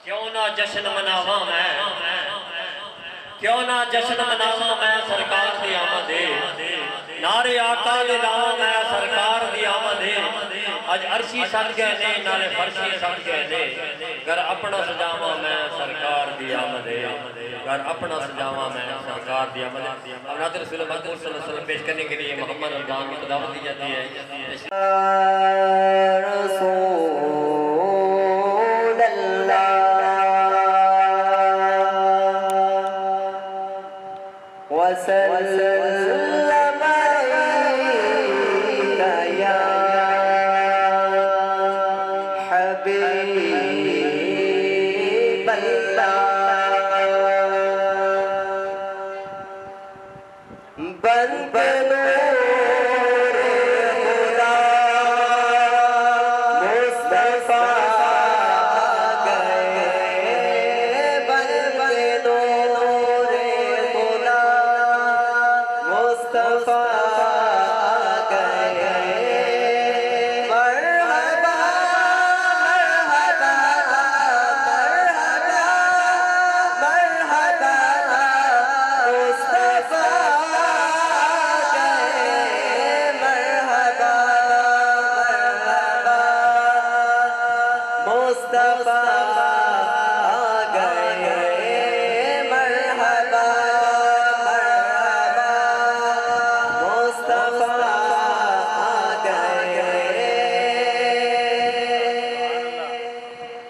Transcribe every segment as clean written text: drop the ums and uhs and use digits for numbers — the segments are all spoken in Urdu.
کیوں نہ جشن مناواں میں کیوں نہ جشن مناواں میں سرکار دی آمدے نعرے آقا دے لاواں میں سرکار دی آمدے اج عرشی سٹ گئے نے نالے فرشی سٹ گئے نے گر اپنا سجاواں میں سرکار دی آمدے گر اپنا سجاواں میں سرکار دی آمدے اب ناظر رسول اللہ صلی اللہ علیہ وسلم پیش کرنے کے لیے محمد رمضان کی دعوت دی جاتی ہے وسلم عليك يا حبيب الله بند نور خدا مصطفیٰ گئے بند نور خدا مصطفیٰ گئے مرحبا مرحبا مرحبا مرحبا مصطفیٰ گئے مرحبا مرحبا مصطفیٰ گئے مرحبا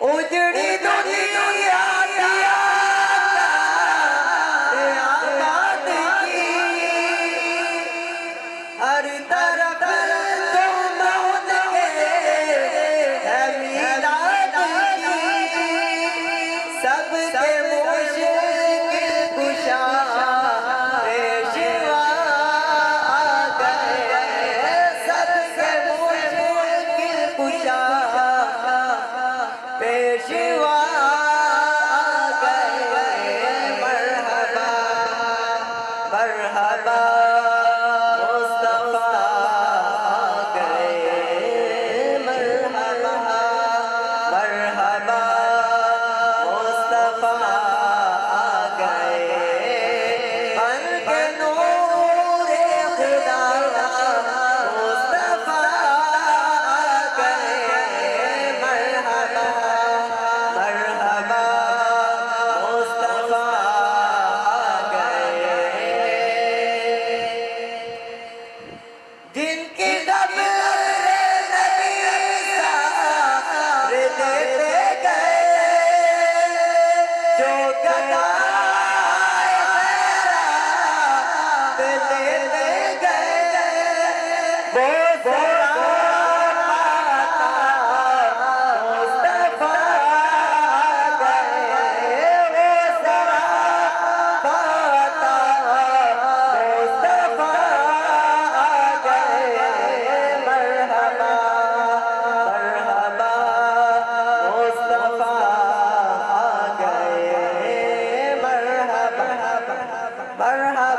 اجڑی دنیا آباد کی ہر طرف تم موت کے ہے میلاد کی سب کے مشکل کشا پیشوا آ گئے سب کے مشکل کشا پیشوا گئے مرحبا مرحبا مصطفیٰ گئے مرحبا مرحبا مصطفیٰ گئے بن کے نور خدا مصطفیٰ گئے مرحبا مرحبا مصطفیٰ گئے جن کی قبر نبی سارے دیتے گئے جو گدائے خیرات دیتے گئے وہ مرحبا